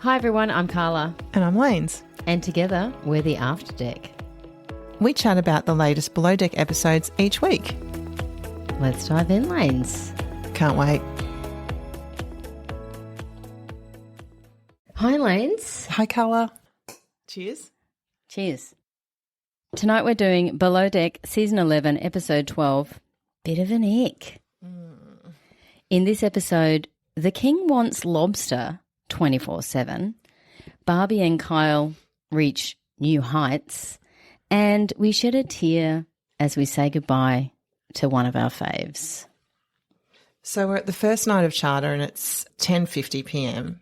Hi everyone, I'm Carla. And I'm Lanes. And together, we're the After Deck. We chat about the latest Below Deck episodes each week. Let's dive in, Lanes. Can't wait. Hi, Lanes. Hi, Carla. Cheers. Cheers. Tonight we're doing Below Deck Season 11, Episode 12, Bit of an Ick. In this episode, the king wants lobster 24/7. Barbie and Kyle reach new heights, and we shed a tear as we say goodbye to one of our faves. So we're at the first night of charter and it's 10:50 p.m.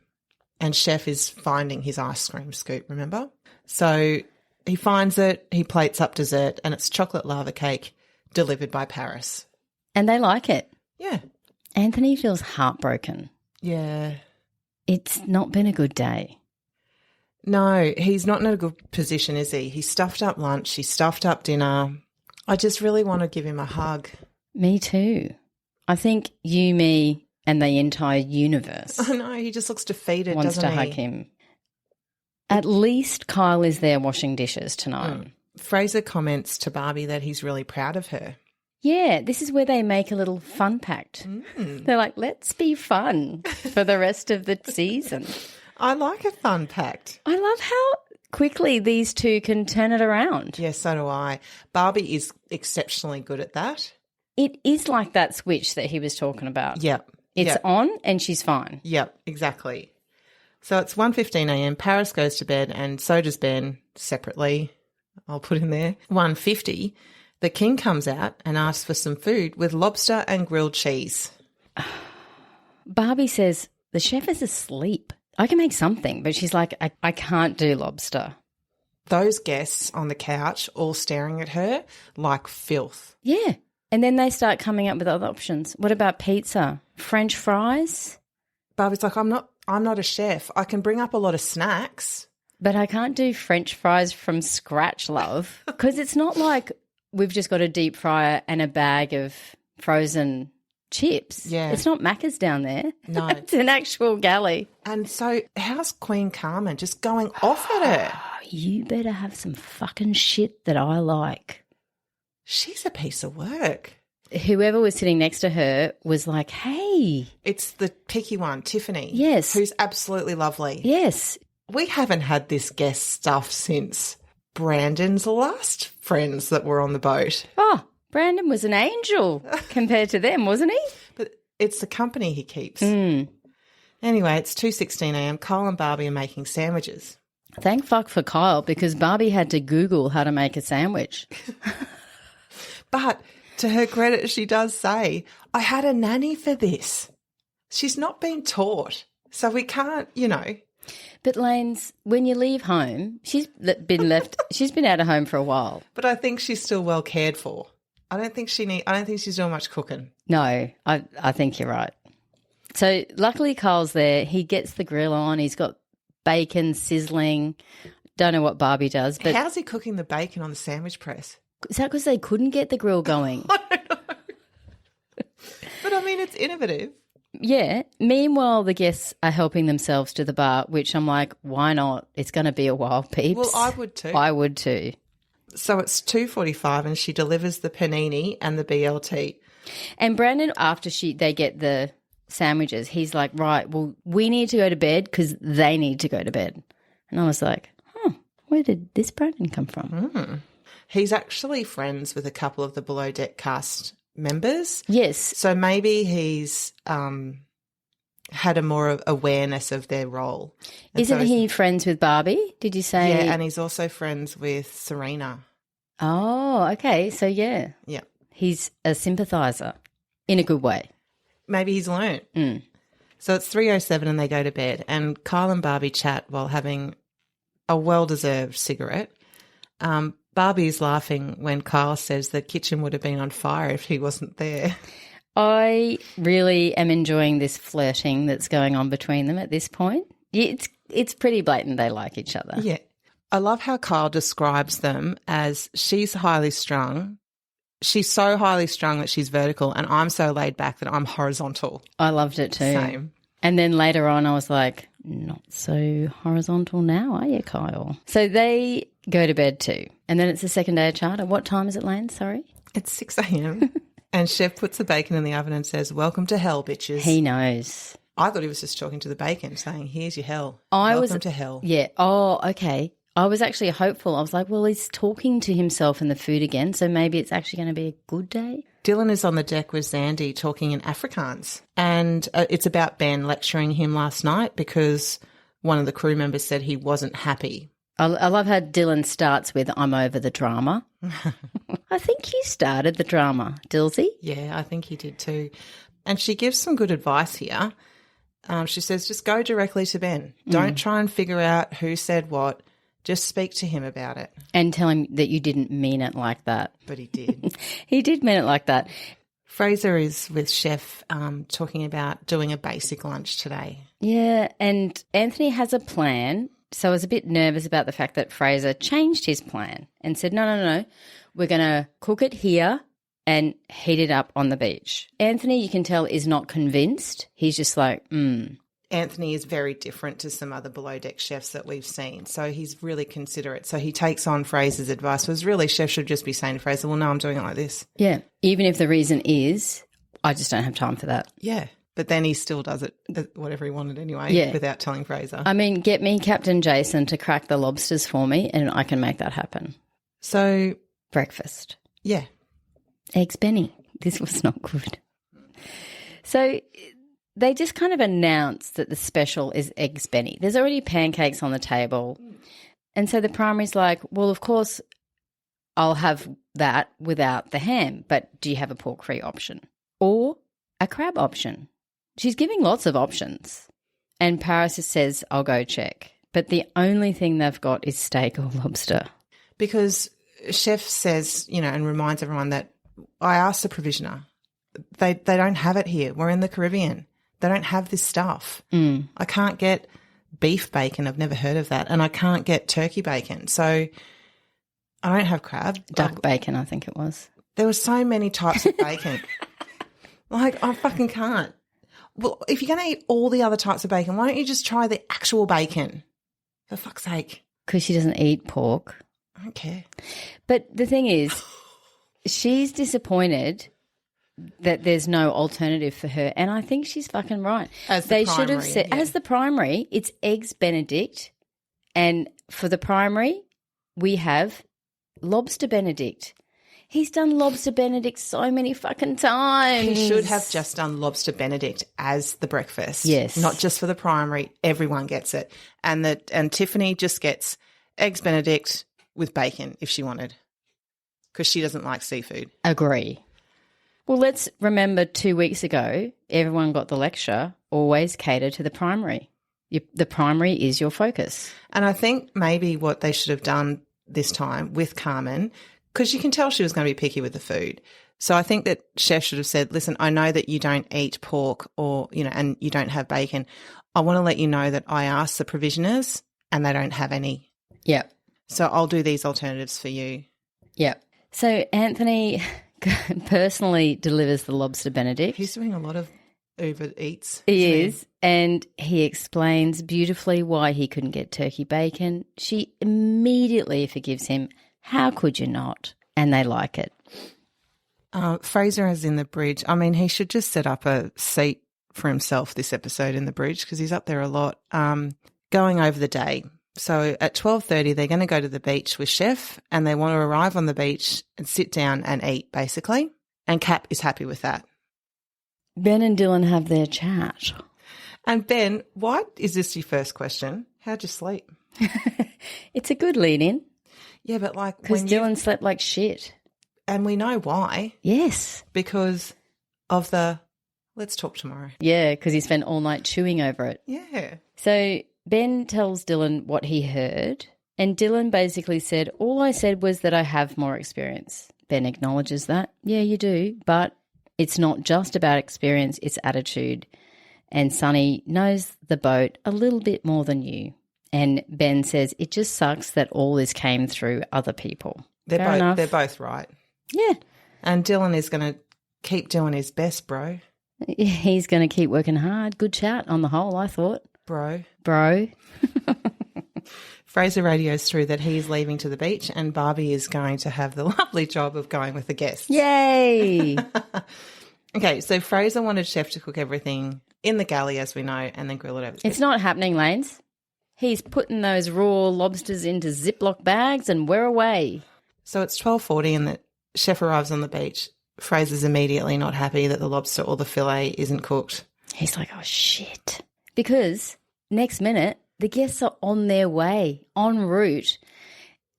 and Chef is finding his ice cream scoop, remember? So he finds it, he plates up dessert, and it's chocolate lava cake delivered by Paris. And they like it. Yeah. Anthony feels heartbroken. Yeah. It's not been a good day. No, he's not in a good position, is he? He stuffed up lunch, he stuffed up dinner. I just really want to give him a hug. Me too. I think you, me, and the entire universe I know, he just looks defeated, wants doesn't to he? hug him. At least Kyle is there washing dishes tonight. Fraser comments to Barbie that he's really proud of her. Yeah, this is where they make a little fun pact. They're like, let's be fun for the rest of the season. I like a fun pact. I love how quickly these two can turn it around. Yeah, so do I. Barbie is exceptionally good at that. It is like that switch that he was talking about. Yep. It's on and she's fine. Yep, exactly. So it's 1:15 a.m. Paris goes to bed and so does Ben separately. I'll put in there. 1:50, the king comes out and asks for some food with lobster and grilled cheese. Barbie says, the chef is asleep. I can make something, but she's like, I can't do lobster. Those guests on the couch all staring at her like filth. Yeah. And then they start coming up with other options. What about pizza? French fries? Barbie's like, I'm not a chef. I can bring up a lot of snacks. But I can't do French fries from scratch, love, because it's not like we've just got a deep fryer and a bag of frozen chips. Yeah. It's not Macca's down there. No. It's an actual galley. And so how's Queen Carmen just going off at her? Oh, you better have some fucking shit that I like. She's a piece of work. Whoever was sitting next to her was like, hey. It's the picky one, Tiffany. Yes. Who's absolutely lovely. Yes. We haven't had this guest stuff since Brandon's last friends that were on the boat. Oh, Brandon was an angel compared to them, wasn't he? But it's the company he keeps. Anyway, it's 2:16 a.m. Kyle and Barbie are making sandwiches. Thank fuck for Kyle, because Barbie had to Google how to make a sandwich. But to her credit, she does say, I had a nanny for this. She's not been taught, so we can't, But Lanes, when you leave home, she's been out of home for a while. But I think she's still well cared for. I don't think she's doing much cooking. No, I think you're right. So luckily Kyle's there. He gets the grill on. He's got bacon sizzling. Don't know what Barbie does. But how's he cooking the bacon on the sandwich press? Is that because they couldn't get the grill going? I don't know. But, I mean, it's innovative. Yeah. Meanwhile, the guests are helping themselves to the bar, which I'm like, why not? It's going to be a while, peeps. Well, I would too. I would too. So it's 2:45 and she delivers the panini and the BLT. And Brandon, after they get the sandwiches, he's like, right, well, we need to go to bed because they need to go to bed. And I was like, where did this Brandon come from? He's actually friends with a couple of the Below Deck cast members. Yes. So maybe he's had a more awareness of their role. And Isn't he friends with Barbie? Did you say? Yeah, and he's also friends with Serena. Oh, okay. So, yeah. Yeah. He's a sympathiser in a good way. Maybe he's learnt. So it's 3:07 and they go to bed and Kyle and Barbie chat while having a well-deserved cigarette. Barbie's laughing when Kyle says the kitchen would have been on fire if he wasn't there. I really am enjoying this flirting that's going on between them at this point. It's pretty blatant they like each other. Yeah. I love how Kyle describes them as she's highly strung. She's so highly strung that she's vertical and I'm so laid back that I'm horizontal. I loved it too. Same. And then later on I was like, Not so horizontal now, are you, Kyle? So they go to bed too. And then it's the second day of charter. What time is it, Lane? Sorry? It's 6 a.m. and Chef puts the bacon in the oven and says, welcome to hell, bitches. He knows. I thought he was just talking to the bacon, saying, here's your hell. Welcome to hell. Yeah. Oh, okay. I was actually hopeful. I was like, well, he's talking to himself and the food again, so maybe it's actually going to be a good day. Dylan is on the deck with Zandy talking in Afrikaans, and it's about Ben lecturing him last night because one of the crew members said he wasn't happy. I love how Dylan starts with, I'm over the drama. I think you started the drama, Dilsey. Yeah, I think he did too. And she gives some good advice here. She says, just go directly to Ben. Don't try and figure out who said what. Just speak to him about it. And tell him that you didn't mean it like that. But he did. He did mean it like that. Fraser is with Chef talking about doing a basic lunch today. Yeah, and Anthony has a plan. So I was a bit nervous about the fact that Fraser changed his plan and said, no, we're going to cook it here and heat it up on the beach. Anthony, you can tell, is not convinced. He's just like, Anthony is very different to some other below deck chefs that we've seen. So he's really considerate. So he takes on Fraser's advice. Was really Chef should just be saying to Fraser, well, no, I'm doing it like this. Yeah, even if the reason is, I just don't have time for that. Yeah, but then he still does it whatever he wanted anyway without telling Fraser. I mean, get me Captain Jason to crack the lobsters for me and I can make that happen. So breakfast. Yeah. Eggs Benny. This was not good. So they just kind of announced that the special is Eggs Benny. There's already pancakes on the table. And so the primary's like, well, of course, I'll have that without the ham, but do you have a pork-free option? Or a crab option? She's giving lots of options. And Paris says, I'll go check. But the only thing they've got is steak or lobster. Because Chef says, and reminds everyone that I asked the provisioner. They don't have it here. We're in the Caribbean. They don't have this stuff. I can't get beef bacon. I've never heard of that. And I can't get turkey bacon. So I don't have crab. Duck bacon, I think it was. There were so many types of bacon. Like, I fucking can't. Well, if you're going to eat all the other types of bacon, why don't you just try the actual bacon? For fuck's sake. Because she doesn't eat pork. I don't care. But the thing is, she's disappointed that there's no alternative for her, and I think she's fucking right. As the should have said, as the primary, it's Eggs Benedict, and for the primary, we have Lobster Benedict. He's done Lobster Benedict so many fucking times. He should have just done Lobster Benedict as the breakfast. Yes. Not just for the primary. Everyone gets it. And Tiffany just gets Eggs Benedict with bacon if she wanted, because she doesn't like seafood. Agree. Well, let's remember 2 weeks ago, everyone got the lecture, always cater to the primary. The primary is your focus. And I think maybe what they should have done this time with Carmen, because you can tell she was going to be picky with the food. So I think that Chef should have said, listen, I know that you don't eat pork or, and you don't have bacon. I want to let you know that I asked the provisioners and they don't have any. Yeah. So I'll do these alternatives for you. Yeah. So Anthony personally delivers the Lobster Benedict. He's doing a lot of Uber Eats. He is, and he explains beautifully why he couldn't get turkey bacon. She immediately forgives him. How could you not? And they like it. Fraser is in the bridge. I mean, he should just set up a seat for himself this episode in the bridge because he's up there a lot, going over the day. So at 12:30, they're going to go to the beach with Chef and they want to arrive on the beach and sit down and eat, basically. And Cap is happy with that. Ben and Dylan have their chat. And Ben, why is this your first question? How'd you sleep? It's a good lead-in. Yeah, but because Dylan slept like shit. And we know why. Yes. Because of the let's talk tomorrow. Yeah, because he spent all night chewing over it. Yeah. So Ben tells Dylan what he heard, and Dylan basically said, all I said was that I have more experience. Ben acknowledges that. Yeah, you do, but it's not just about experience, it's attitude. And Sonny knows the boat a little bit more than you. And Ben says, it just sucks that all this came through other people. They're both right. Yeah. And Dylan is going to keep doing his best, bro. He's going to keep working hard. Good chat on the whole, I thought. Bro. Fraser radios through that he's leaving to the beach and Barbie is going to have the lovely job of going with the guests. Yay! Okay, so Fraser wanted Chef to cook everything in the galley, as we know, and then grill it over. It's not happening, Lanes. He's putting those raw lobsters into Ziploc bags and we're away. So it's 12:40 and the Chef arrives on the beach. Fraser's immediately not happy that the lobster or the fillet isn't cooked. He's like, oh, shit. Because next minute, the guests are on their way, en route.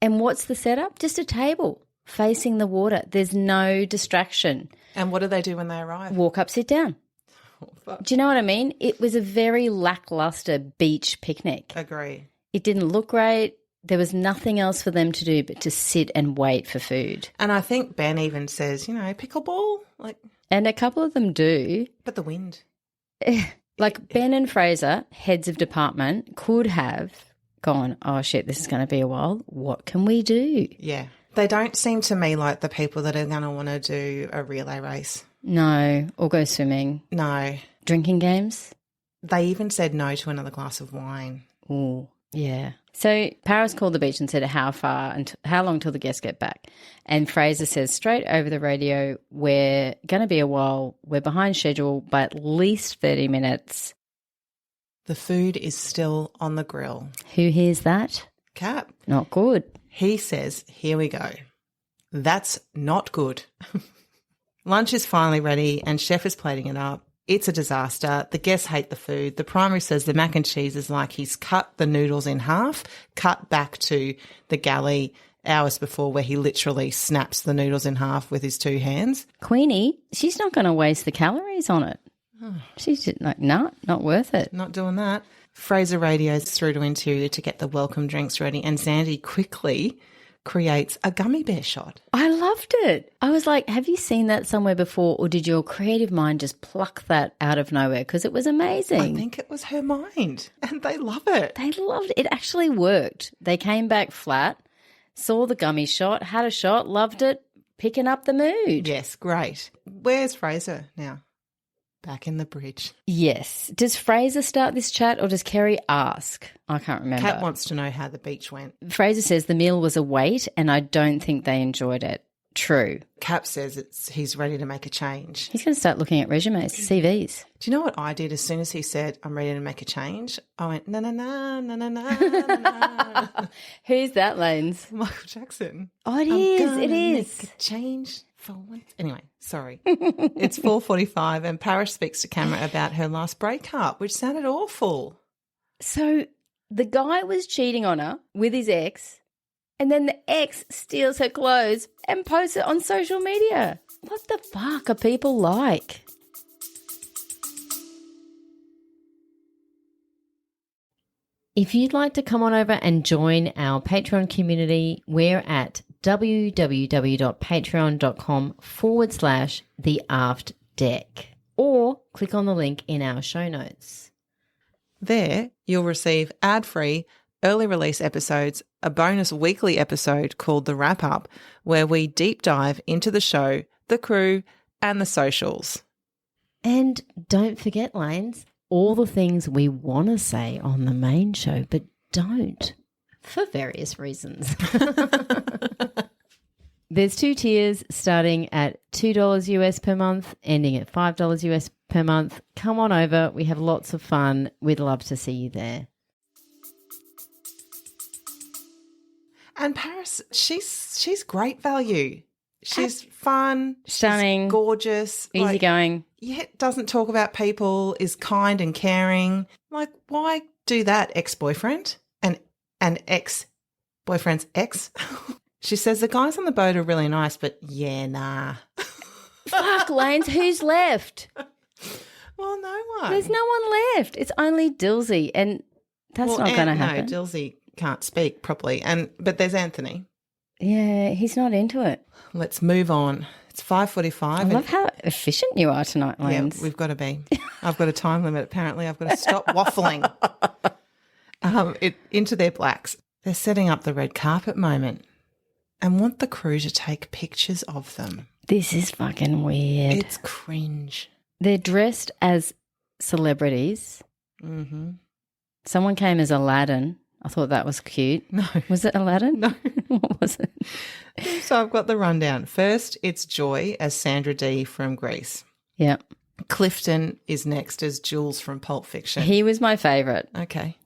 And what's the setup? Just a table facing the water. There's no distraction. And what do they do when they arrive? Walk up, sit down. Oh, Do you know what I mean? It was a very lackluster beach picnic. agree. It didn't look great. There was nothing else for them to do but to sit and wait for food. And I think Ben even says, pickleball, And a couple of them do. but the wind. Like Ben and Fraser, heads of department, could have gone, oh, shit, this is going to be a while. What can we do? Yeah. They don't seem to me like the people that are going to want to do a relay race. No, or go swimming. No. Drinking games? They even said no to another glass of wine. Oh, yeah. So Paris called the beach and said how long till the guests get back. And Fraser says straight over the radio, we're going to be a while. We're behind schedule by at least 30 minutes. The food is still on the grill. Who hears that? Cap. Not good. He says, here we go. That's not good. Lunch is finally ready and Chef is plating it up. It's a disaster. The guests hate the food. The primary says the mac and cheese is like he's cut the noodles in half, cut back to the galley hours before where he literally snaps the noodles in half with his two hands. Queenie, she's not going to waste the calories on it. She's just like, no, not worth it. Not doing that. Fraser radios through to interior to get the welcome drinks ready and Sandy quickly creates a gummy bear shot. I loved it. I was like, have you seen that somewhere before or did your creative mind just pluck that out of nowhere? Because it was amazing. I think it was her mind and they love it. They loved it. It actually worked. They came back flat, saw the gummy shot, had a shot, loved it, picking up the mood. Yes, great. Where's Fraser now? Back in the bridge. Yes. Does Fraser start this chat or does Kerry ask? I can't remember. Kat wants to know how the beach went. Fraser says the meal was a wait and I don't think they enjoyed it. True. Cap says he's ready to make a change. He's going to start looking at resumes, CVs. Do you know what I did as soon as he said, I'm ready to make a change? I went, na, na, na, na, na, na, na. Who's that, Lanes? Michael Jackson. Oh, it is. It Gonna is. make a change for once. Anyway, sorry. It's 4:45 and Paris speaks to camera about her last breakup, which sounded awful. So the guy was cheating on her with his ex and then the ex steals her clothes and posts it on social media. What the fuck are people like? If you'd like to come on over and join our Patreon community, we're at www.patreon.com/theaftdeck or click on the link in our show notes. There, you'll receive ad-free, early release episodes, a bonus weekly episode called The Wrap Up, where we deep dive into the show, the crew, and the socials. And don't forget, Lanes, all the things we want to say on the main show but don't for various reasons. There's 2 tiers starting at $2 US per month, ending at $5 US per month. Come on over. We have lots of fun. We'd love to see you there. And Paris, she's great value. She's fun, Stunning. she's gorgeous, Easygoing. Yet doesn't talk about people, is kind and caring. Like, why do that, ex-boyfriend? And ex-boyfriend's ex? She says the guys on the boat are really nice, but yeah, nah. Fuck, Lanes, who's left? Well, no one. There's no one left. It's only Dilsey, and that's not going to happen. No, Dilsey can't speak properly. But there's Anthony. Yeah, he's not into it. Let's move on. It's 5:45. I love how efficient you are tonight, Lanes. Yeah, we've got to be. I've got a time limit, apparently. I've got to stop waffling. Into their blacks. They're setting up the red carpet moment and want the crew to take pictures of them. This is fucking weird. It's cringe. They're dressed as celebrities. Mm-hmm. Someone came as Aladdin. I thought that was cute. No. Was it Aladdin? No. What was it? So I've got the rundown. First, it's Joy as Sandra Dee from Grease. Yeah. Clifton is next as Jules from Pulp Fiction. He was my favourite. Okay.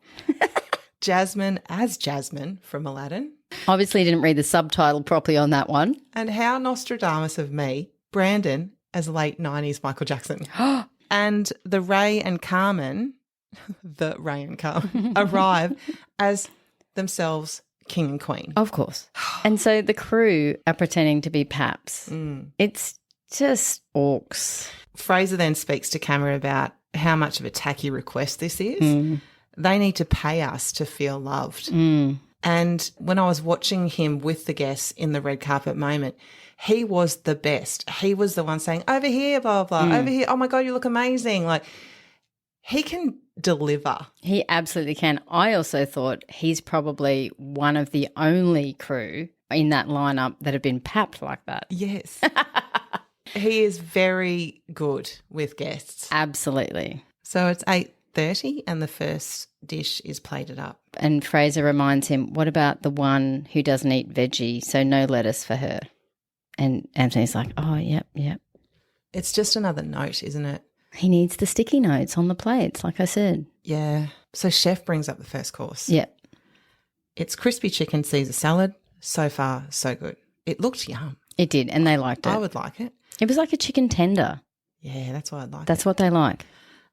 Jasmine as Jasmine from Aladdin. Obviously didn't read the subtitle properly on that one. And how Nostradamus of me, Brandon as late 90s Michael Jackson. And the Ray and Carmen, arrive as themselves king and queen. Of course. And so the crew are pretending to be paps. It's just orcs. Fraser then speaks to camera about how much of a tacky request this is. They need to pay us to feel loved. And when I was watching him with the guests in the red carpet moment, he was the best. He was the one saying, over here, blah, blah, blah, over here, oh my God, you look amazing. Like, he can deliver. He absolutely can. I also thought he's probably one of the only crew in that lineup that have been papped like that. Yes. He is very good with guests. Absolutely. So it's 8:30 and the first dish is plated up. And Fraser reminds him, what about the one who doesn't eat veggie, so no lettuce for her? And Anthony's like, oh, yep. It's just another note, isn't it? He needs the sticky notes on the plates, like I said. Yeah. So chef brings up the first course. Yep. It's crispy chicken Caesar salad. So far, so good. It looked yum. It did, and they liked it. I would like it. It was like a chicken tender. Yeah, that's what I'd like. That's what they like.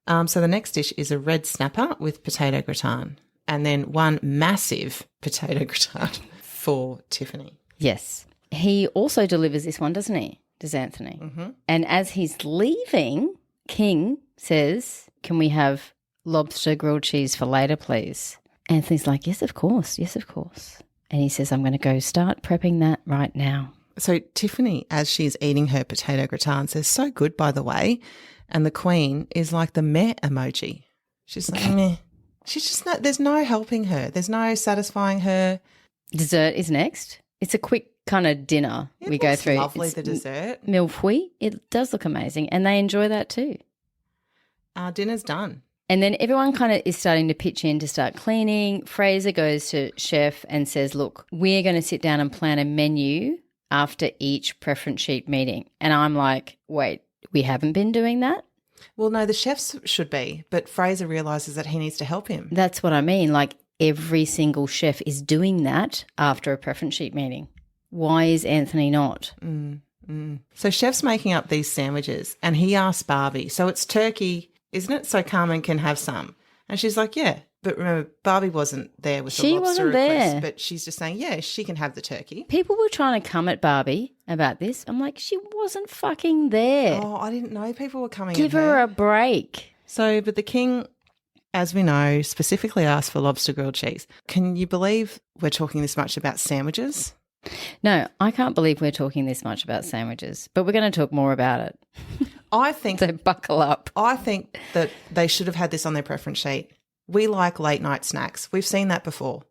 So the next dish is a red snapper with potato gratin and then one massive potato gratin for Tiffany. Yes. He also delivers this one, doesn't he? Does Anthony? And as he's leaving, King says, can we have lobster grilled cheese for later, please? Anthony's like, yes, of course. And he says, I'm going to go start prepping that right now. So Tiffany, as she's eating her potato gratin, says, so good, by the way. And the queen is like the meh emoji. She's like, meh. She's just not, there's no helping her. There's no satisfying her. Dessert is next. It's a quick kind of dinner we go through. Lovely, it's the dessert. Mille feuilles. It does look amazing. And they enjoy that too. Dinner's done. And then everyone kind of is starting to pitch in to start cleaning. Fraser goes to chef and says, look, we're going to sit down and plan a menu after each preference sheet meeting. And I'm like, wait, we haven't been doing that? Well, no, the chefs should be, but Fraser realises that he needs to help him. That's what I mean. Like every single chef is doing that after a preference sheet meeting. Why is Anthony not? So chef's making up these sandwiches and he asks Barbie, so it's turkey, isn't it? So Carmen can have some. And she's like, yeah. But remember, Barbie wasn't there with the lobster request, but she's just saying, yeah, she can have the turkey. People were trying to come at Barbie about this. I'm like, she wasn't fucking there. Oh, I didn't know people were coming Give at her a break. So, but the king, as we know, specifically asked for lobster grilled cheese. Can you believe we're talking this much about sandwiches? No, I can't believe we're talking this much about sandwiches, but we're going to talk more about it. I think So buckle up. I think that they should have had this on their preference sheet. We like late night snacks. We've seen that before.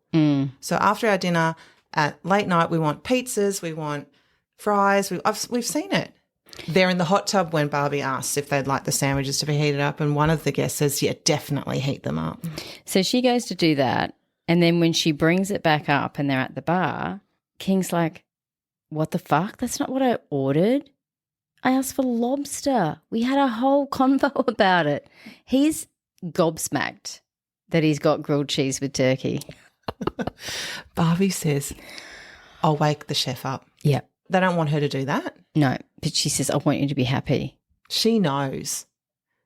So after our dinner at late night, we want pizzas, we want fries. We've seen it. They're in the hot tub when Barbie asks if they'd like the sandwiches to be heated up, and one of the guests says, yeah, definitely heat them up. So she goes to do that, and then when she brings it back up and they're at the bar, King's like, what the fuck? That's not what I ordered. I asked for lobster. We had a whole convo about it. He's gobsmacked that he's got grilled cheese with turkey. Barbie says, I'll wake the chef up. Yep. They don't want her to do that. No, but she says, I want you to be happy. She knows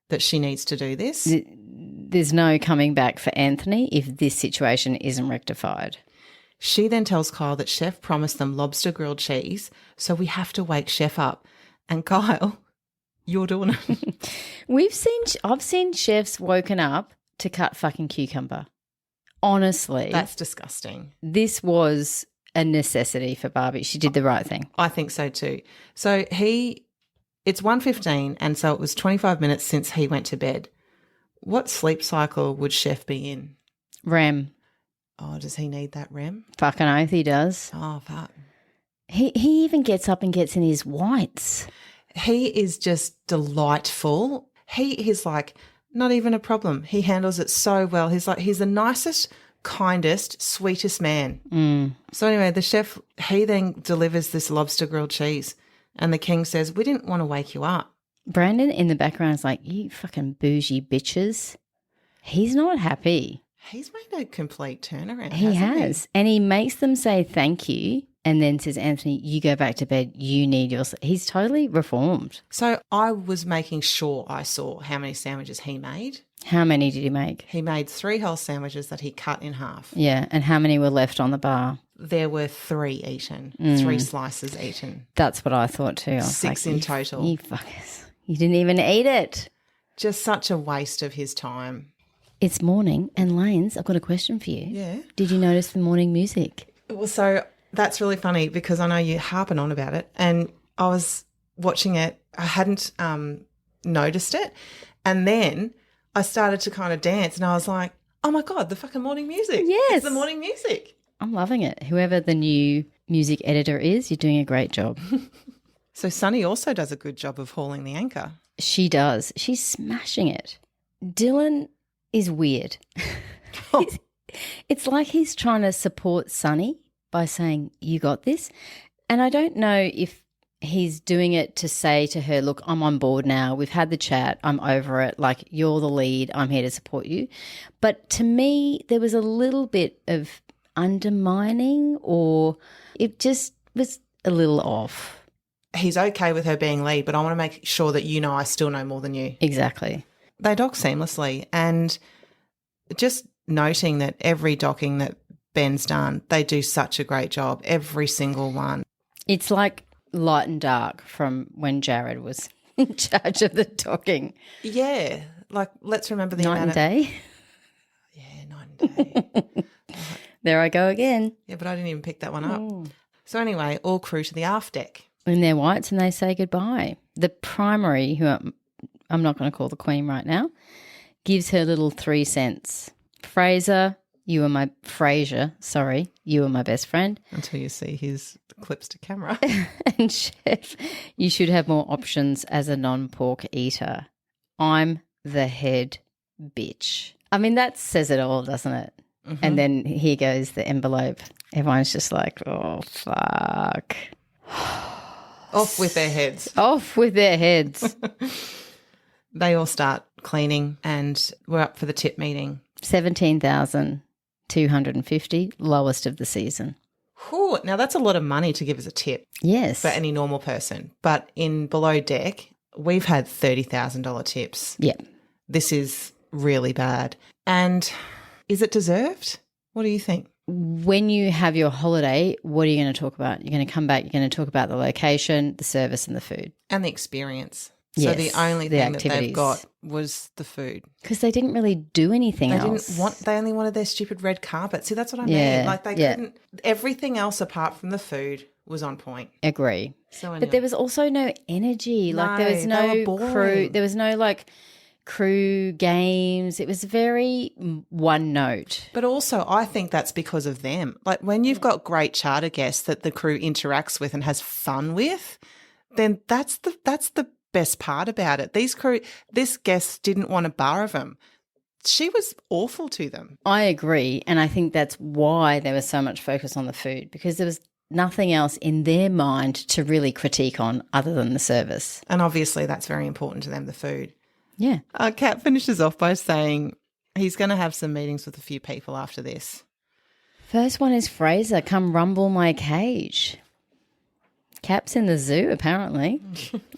that she needs to do this. There's no coming back for Anthony if this situation isn't rectified. She then tells Kyle that chef promised them lobster grilled cheese, so we have to wake chef up. And Kyle, you're doing it. I've seen chefs woken up to cut fucking cucumber. Honestly. That's disgusting. This was a necessity for Barbie. She did the right thing. I think so too. So it's 1:15 and so it was 25 minutes since he went to bed. What sleep cycle would chef be in? REM. Oh, does he need that REM? Fucking oath he does. Oh, fuck. He even gets up and gets in his whites. He is just delightful. He is like Not even a problem. He handles it so well. He's the nicest, kindest, sweetest man. So anyway, the chef, he then delivers this lobster grilled cheese, and the king says, we didn't want to wake you up. Brandon in the background is like, you fucking bougie bitches. He's not happy. He's made a complete turnaround. He has. And he makes them say thank you and then says, Anthony, you go back to bed. You need your... He's totally reformed. So I was making sure I saw how many sandwiches he made. How many did he make? He made 3 whole sandwiches that he cut in half. Yeah. And how many were left on the bar? There were 3 eaten, 3 slices eaten. That's what I thought too. I was 6 like, in total. You fuckers. You didn't even eat it. Just such a waste of his time. It's morning, and Lanes, I've got a question for you. Yeah. Did you notice the morning music? Well, so that's really funny because I know you're harping on about it, and I was watching it. I hadn't noticed it, and then I started to kind of dance, and I was like, oh, my God, the fucking morning music. Yes. It's the morning music. I'm loving it. Whoever the new music editor is, you're doing a great job. So Sunny also does a good job of hauling the anchor. She does. She's smashing it. Dylan is weird. It's like he's trying to support Sunny by saying, you got this. And I don't know if he's doing it to say to her, look, I'm on board now. We've had the chat. I'm over it. Like, you're the lead. I'm here to support you. But to me, there was a little bit of undermining, or it just was a little off. He's okay with her being lead, but I want to make sure that you know I still know more than you. Exactly. They dock seamlessly, and just noting that every docking that Ben's done, they do such a great job, every single one. It's like light and dark from when Jared was in charge of the docking. Yeah, like let's remember the Night and day. Yeah, night and day. There I go again. Yeah, but I didn't even pick that one up. So anyway, all crew to the aft deck. In their whites, and they say goodbye. The primary, who I'm not going to call the queen right now, gives her little 3 cents. Frasier, you are my best friend. Until you see his clips to camera. And Chef, you should have more options as a non-pork eater. I'm the head bitch. I mean, that says it all, doesn't it? Mm-hmm. And then here goes the envelope. Everyone's just like, oh, fuck. Off with their heads. Off with their heads. They all start cleaning, and we're up for the tip meeting. 17,250, lowest of the season. Whew, now that's a lot of money to give as a tip. Yes. For any normal person. But in Below Deck, we've had $30,000 tips. Yep. This is really bad. And is it deserved? What do you think? When you have your holiday, what are you going to talk about? You're going to come back, you're going to talk about the location, the service and the food. And the experience. Yes, so the only thing that activities they've got was the food. Because they didn't really do anything else. They only wanted their stupid red carpet. See, that's what I Yeah, mean. Like they yeah. couldn't, everything else apart from the food was on point. Agree. So anyway. But there was also no energy. No, like there was they no were boring. crew. There was no like crew games. It was very one note. But also I think that's because of them. Like when you've got great charter guests that the crew interacts with and has fun with, then that's the best part about it. This guest didn't want a bar of them. She was awful to them. I agree. And I think that's why there was so much focus on the food, because there was nothing else in their mind to really critique on other than the service. And obviously that's very important to them, the food. Yeah. Kat finishes off by saying he's going to have some meetings with a few people after this. First one is Fraser, come rumble my cage. Cap's in the zoo, apparently.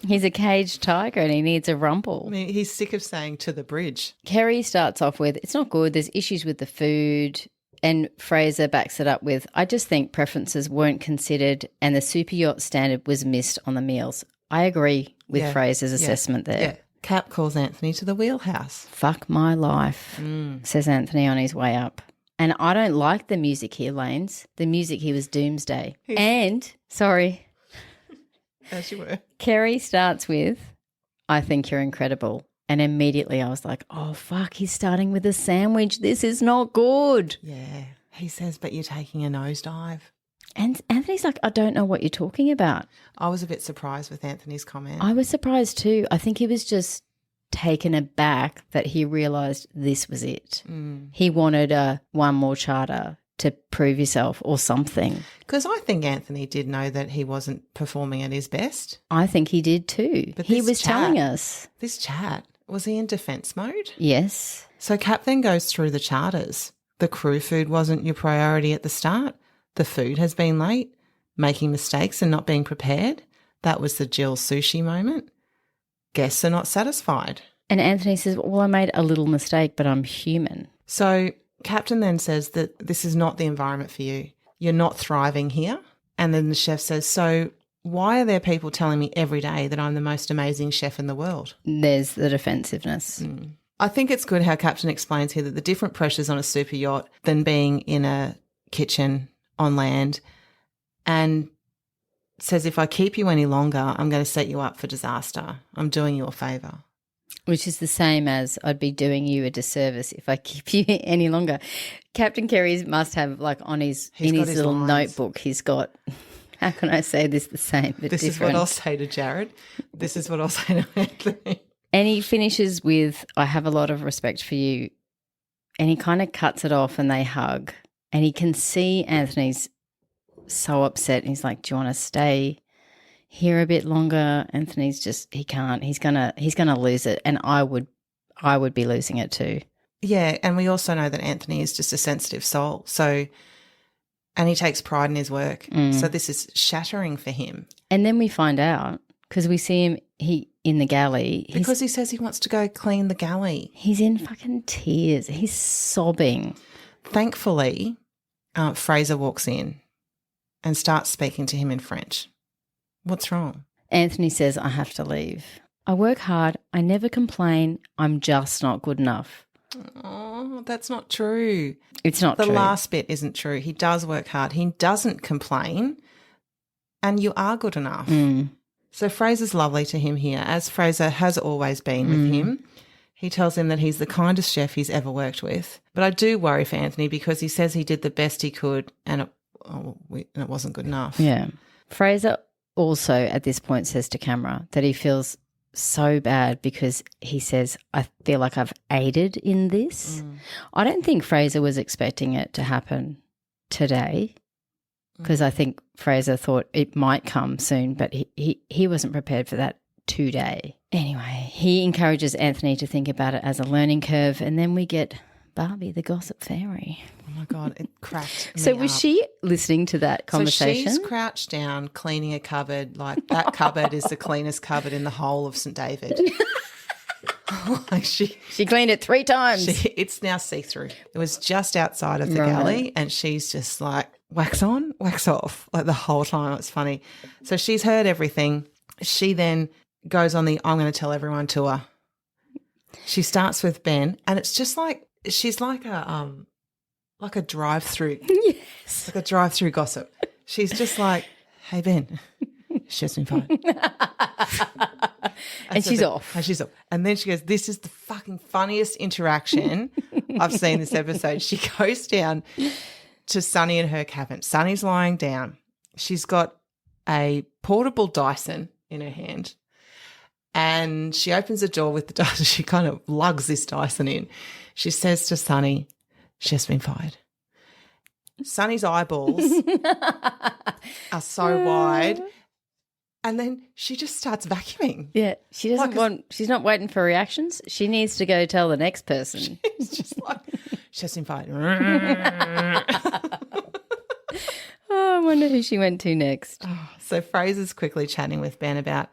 He's a caged tiger and he needs a rumble. I mean, he's sick of saying to the bridge. Kerry starts off with, it's not good, there's issues with the food. And Fraser backs it up with, I just think preferences weren't considered and the super yacht standard was missed on the meals. I agree with Fraser's assessment there. Yeah. Cap calls Anthony to the wheelhouse. Fuck my life, says Anthony on his way up. And I don't like the music here, Lanes. The music here was doomsday. As you were. Kerry starts with, I think you're incredible. And immediately I was like, oh, fuck, he's starting with a sandwich. This is not good. Yeah. He says, but you're taking a nosedive. And Anthony's like, I don't know what you're talking about. I was a bit surprised with Anthony's comment. I was surprised too. I think he was just taken aback that he realised this was it. He wanted one more charter to prove himself or something. Because I think Anthony did know that he wasn't performing at his best. I think he did too. But he was telling us. This chat, was he in defence mode? Yes. So Cap then goes through the charters. The crew food wasn't your priority at the start. The food has been late. Making mistakes and not being prepared. That was the Jill sushi moment. Guests are not satisfied. And Anthony says, well, I made a little mistake, but I'm human. So Captain then says that this is not the environment for you. You're not thriving here. And then the chef says, so why are there people telling me every day that I'm the most amazing chef in the world? There's the defensiveness. I think it's good how Captain explains here that the different pressures on a super yacht than being in a kitchen on land, and says if I keep you any longer, I'm going to set you up for disaster. I'm doing you a favour. Which is the same as I'd be doing you a disservice if I keep you any longer. Captain Kerry must have, like, on his little lines. notebook, he's got, how can I say this the same but This different? is what I'll say to Jared. This is what I'll say to Anthony. And he finishes with, I have a lot of respect for you. And he kind of cuts it off and they hug. And he can see Anthony's so upset. And he's like, do you want to stay here a bit longer? Anthony's just, he can't. He's gonna lose it. And I would be losing it too. Yeah, and we also know that Anthony is just a sensitive soul. So, and he takes pride in his work. So this is shattering for him. And then we find out, because we see him in the galley. Because he says he wants to go clean the galley. He's in fucking tears. He's sobbing. Thankfully, Fraser walks in and starts speaking to him in French. What's wrong? Anthony says, I have to leave. I work hard. I never complain. I'm just not good enough. Oh, that's not true. It's not true. The last bit isn't true. He does work hard. He doesn't complain, and you are good enough. So Fraser's lovely to him here, as Fraser has always been with him. He tells him that he's the kindest chef he's ever worked with. But I do worry for Anthony because he says he did the best he could and it wasn't good enough. Yeah. Fraser also at this point says to camera that he feels so bad because he says, I feel like I've aided in this. I don't think Fraser was expecting it to happen today because I think Fraser thought it might come soon, but he wasn't prepared for that today. Anyway, he encourages Anthony to think about it as a learning curve, and then we get Barbie, the gossip fairy. Oh, my God, it cracked me So was up. she listeling to that conversation? So she's crouched down cleaning a cupboard. Like, that cupboard is the cleanest cupboard in the whole of St. David. Like she cleaned it 3 times. It's now see-through. It was just outside of the galley, and she's just like, wax on, wax off, like the whole time. It's funny. So she's heard everything. She then goes on the I'm going to tell everyone tour. She starts with Ben, and it's just like she's like a drive-through. Yes. Like a drive-through gossip. She's just like, hey, Ben, she's been fine. And she's off. And she's off. And then she goes, this is the fucking funniest interaction I've seen this episode. She goes down to Sunny in her cabin. Sunny's lying down. She's got a portable Dyson in her hand. And she opens the door with the Dyson. She kind of lugs this Dyson in. She says to Sunny, she's been fired. Sunny's eyeballs are so wide. And then she just starts vacuuming. Yeah, she doesn't she's not waiting for reactions. She needs to go tell the next person. She's just like, she's been fired. Oh, I wonder who she went to next. So Fraser's quickly chatting with Ben about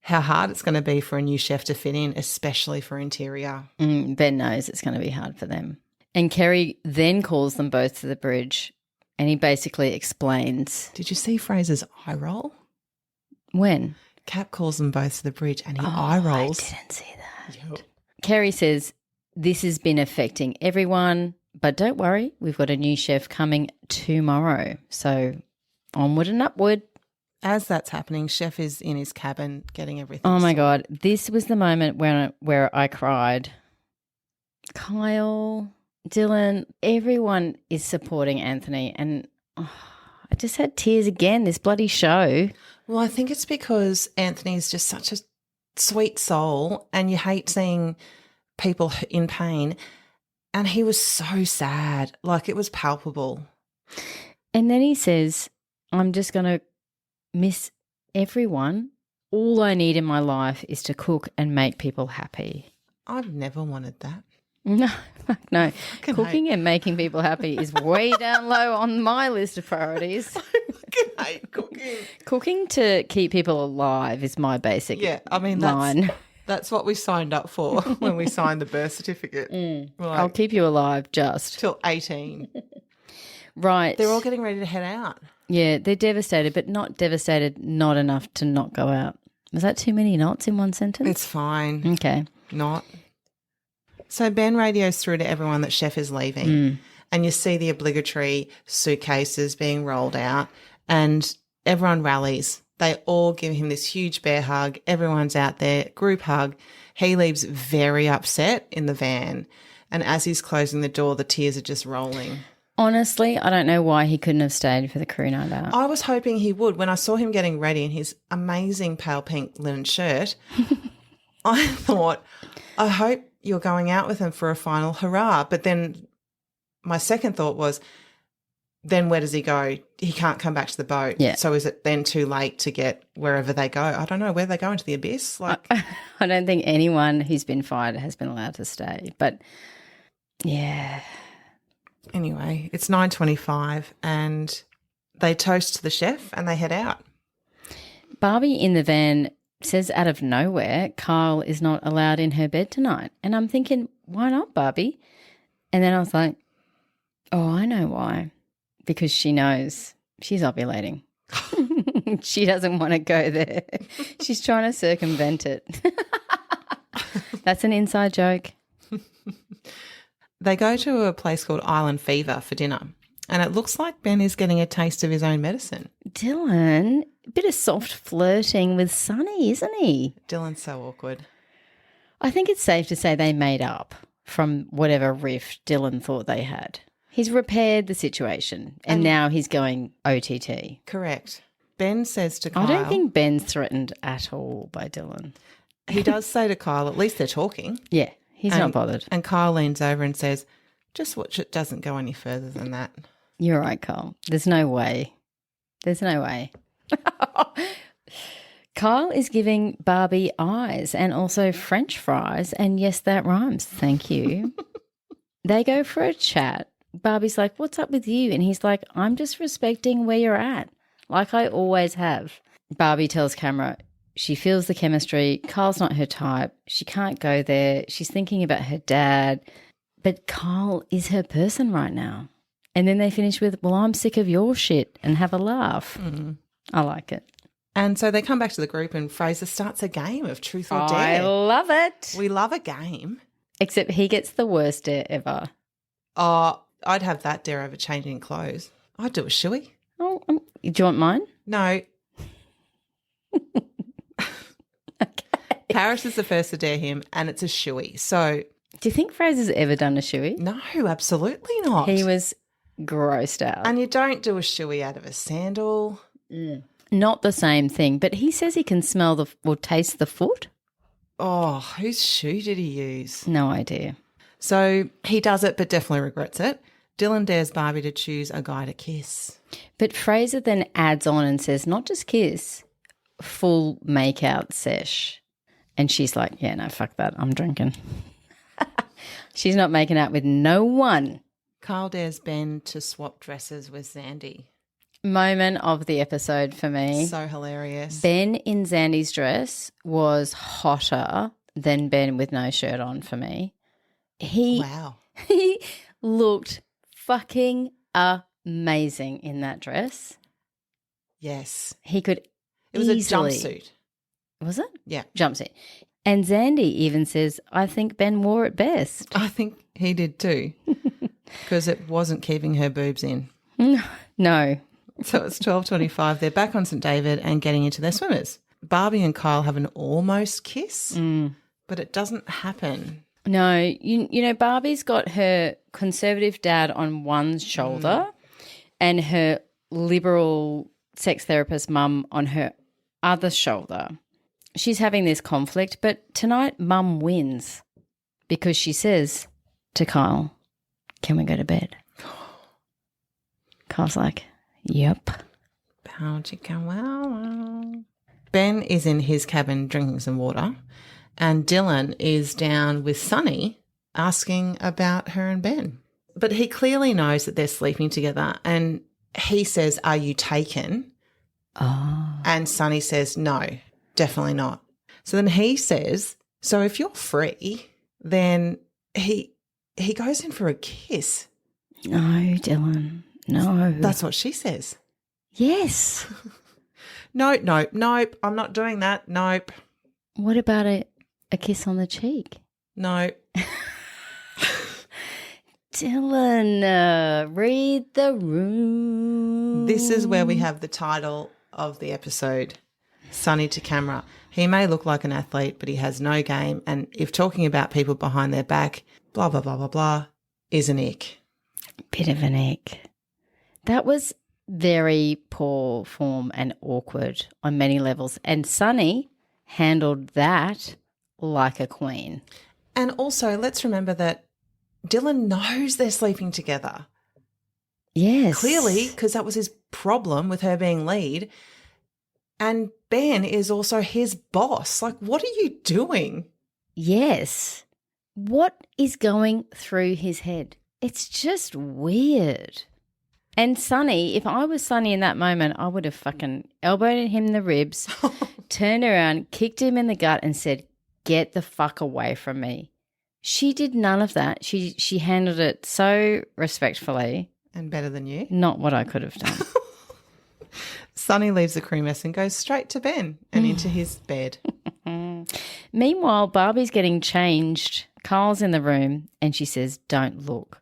how hard it's going to be for a new chef to fit in, especially for interior. Ben knows it's going to be hard for them. And Kerry then calls them both to the bridge and he basically explains. Did you see Fraser's eye roll? When? Cap calls them both to the bridge and he eye rolls. I didn't see that. Yep. Kerry says, this has been affecting everyone, but don't worry, we've got a new chef coming tomorrow. So onward and upward. As that's happening, Chef is in his cabin getting everything. Oh, my God. This was the moment where I cried. Kyle, Dylan, everyone is supporting Anthony. And I just had tears again, this bloody show. Well, I think it's because Anthony's just such a sweet soul and you hate seeing people in pain. And he was so sad. Like, it was palpable. And then he says, I'm just going to miss everyone. All I need in my life is to cook and make people happy. I've never wanted that. No, no. Fucking Cooking and making people happy is way down low on my list of priorities. I fucking hate cooking. Cooking to keep people alive is my basic line. That's what we signed up for when we signed the birth certificate. Like, I'll keep you alive just. till 18. Right. They're all getting ready to head out. Yeah, they're devastated, but not devastated not enough to not go out. Was that too many nots in one sentence? It's fine. Okay. Not. So Ben radios through to everyone that Chef is leaving, and you see the obligatory suitcases being rolled out, and everyone rallies. They all give him this huge bear hug. Everyone's out there, group hug. He leaves very upset in the van, and as he's closing the door, the tears are just rolling. Honestly, I don't know why he couldn't have stayed for the crew night out. I was hoping he would. When I saw him getting ready in his amazing pale pink linen shirt, I thought, I hope you're going out with him for a final hurrah. But then my second thought was, then where does he go? He can't come back to the boat. Yeah. So is it then too late to get wherever they go? I don't know. Where they go, into the abyss? Like, I don't think anyone who's been fired has been allowed to stay. But, yeah. Anyway, it's 9:25 and they toast the chef and they head out. Barbie in the van says out of nowhere Kyle is not allowed in her bed tonight. And I'm thinking, why not, Barbie? And then I was like, oh, I know why. Because she knows she's ovulating. She doesn't want to go there. She's trying to circumvent it. That's an inside joke. They go to a place called Island Fever for dinner, and it looks like Ben is getting a taste of his own medicine. Dylan, a bit of soft flirting with Sonny, isn't he? Dylan's so awkward. I think it's safe to say they made up from whatever rift Dylan thought they had. He's repaired the situation, and now he's going OTT. Correct. Ben says to Kyle... I don't think Ben's threatened at all by Dylan. He does say to Kyle, at least they're talking. Yeah, he's not bothered. And Kyle leans over and says, just watch it doesn't go any further than that. You're right, Kyle. There's no way. There's no way. Kyle is giving Barbie eyes and also French fries, and yes, that rhymes. Thank you. They go for a chat. Barbie's like, what's up with you? And he's like, I'm just respecting where you're at, like I always have. Barbie tells camera she feels the chemistry. Kyle's not her type. She can't go there. She's thinking about her dad. But Kyle is her person right now. And then they finish with, well, I'm sick of your shit, and have a laugh. I like it. And so they come back to the group and Fraser starts a game of truth or dare. I love it. We love a game. Except he gets the worst dare ever. Oh, I'd have that dare over changing clothes. I'd do a shoey. Oh, do you want mine? No. Okay. Paris is the first to dare him, and it's a shoey. So, Do you think Fraser's ever done a shoey? no, absolutely not. He was grossed out. And you don't do a shoey out of a sandal. Not the same thing, but he says he can smell or taste the foot. Oh, whose shoe did he use? No idea. So he does it, but definitely regrets it. Dylan dares Barbie to choose a guy to kiss. But Fraser then adds on and says, not just kiss, full make-out sesh. And she's like, yeah, no, fuck that. I'm drinking. She's not making out with no one. Kyle dares Ben to swap dresses with Zandy. Moment of the episode for me. So hilarious. Ben in Zandy's dress was hotter than Ben with no shirt on for me. Wow. He looked fucking amazing in that dress. Yes. He could It was easily, a jumpsuit. Was it? Yeah. Jumpsuit. And Zandy even says, I think Ben wore it best. I think he did too, because it wasn't keeping her boobs in. No. So it's 12:25. They're back on St. David and getting into their swimmers. Barbie and Kyle have an almost kiss, but it doesn't happen. No. You know, Barbie's got her conservative dad on one shoulder and her liberal sex therapist mum on her other shoulder. she's having this conflict, but tonight Mum wins because she says to Kyle, can we go to bed? Kyle's like, yep. How'd you go? Well. Ben is in his cabin drinking some water, and Dylan is down with Sunny asking about her and Ben. But he clearly knows that they're sleeping together, and he says, are you taken? Oh. And Sunny says, no, definitely not. So then he says, so if you're free, then he goes in for a kiss. No, Dylan, no. That's what she says. Yes. Nope, I'm not doing that. Nope. What about a kiss on the cheek? No. Dylan, read the room. This is where we have the title of the episode, Sunny to Camera. He may look like an athlete, but he has no game. And if talking about people behind their back, blah, blah, blah, blah, blah, is an ick. Bit of an ick. That was very poor form and awkward on many levels. And Sunny handled that like a queen. And also, let's remember that Dylan knows they're sleeping together. Yes. Clearly, because that was his problem with her being lead. And Ben is also his boss. Like, what are you doing? Yes. What is going through his head? It's just weird. And Sunny, if I was Sunny in that moment, I would have fucking elbowed him in the ribs, turned around, kicked him in the gut and said, get the fuck away from me. She did none of that. She handled it so respectfully. And better than you. Not what I could have done. Sunny leaves the crew mess and goes straight to Ben and into his bed. Meanwhile, Barbie's getting changed. Kyle's in the room and she says, don't look.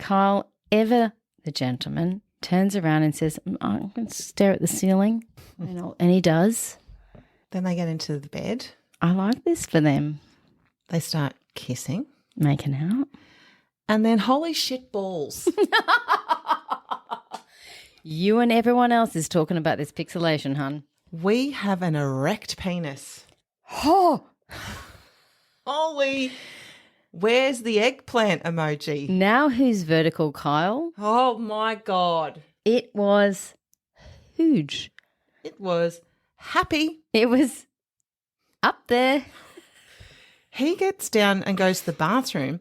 Kyle, ever the gentleman, turns around and says, I'm going to stare at the ceiling. And he does. Then they get into the bed. I like this for them. They start kissing. Making out. And then holy shit balls. You and everyone else is talking about this pixelation, hun. We have an erect penis. Oh! Holy, where's the eggplant emoji? Now who's vertical, Kyle? Oh my God. It was huge. It was happy. It was up there. He gets down and goes to the bathroom.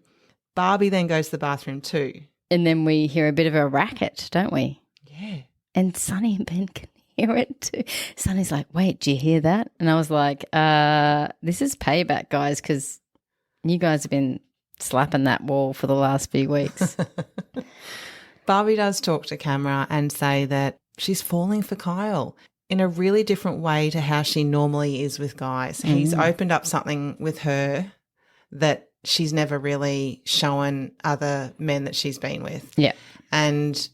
Barbie then goes to the bathroom too. And then we hear a bit of a racket, don't we? Yeah. And Sunny and Ben can hear it too. Sunny's like, wait, do you hear that? And I was like, this is payback, guys, because you guys have been slapping that wall for the last few weeks. Barbie does talk to camera and say that she's falling for Kyle in a really different way to how she normally is with guys. He's opened up something with her that she's never really shown other men that she's been with. Yeah. And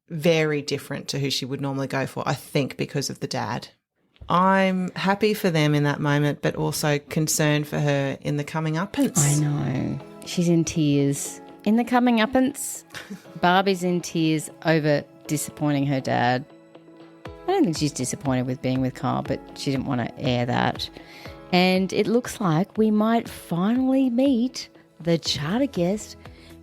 very different to who she would normally go for, I think, because of the dad. I'm happy for them in that moment, but also concerned for her in the coming uppance. I know. She's in tears. In the coming uppance, Barbie's in tears over disappointing her dad. I don't think she's disappointed with being with Kyle, but she didn't want to air that. And it looks like we might finally meet the charter guest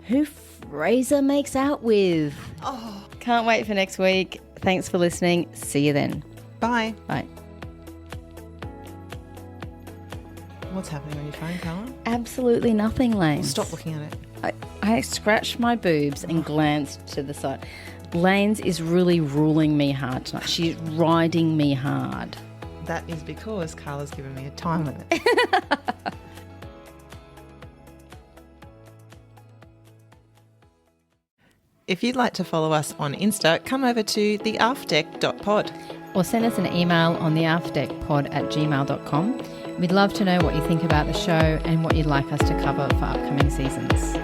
who Fraser makes out with. Oh. Can't wait for next week. Thanks for listening. See you then. Bye. Bye. What's happening on your phone, Carla? Absolutely nothing, Lane. Stop looking at it. I scratched my boobs and glanced to the side. Lanes is really ruling me hard tonight. She's riding me hard. That is because Carla's given me a time limit. If you'd like to follow us on Insta, come over to theaftdeck.pod. Or send us an email on theaftdeckpod@gmail.com. We'd love to know what you think about the show and what you'd like us to cover for upcoming seasons.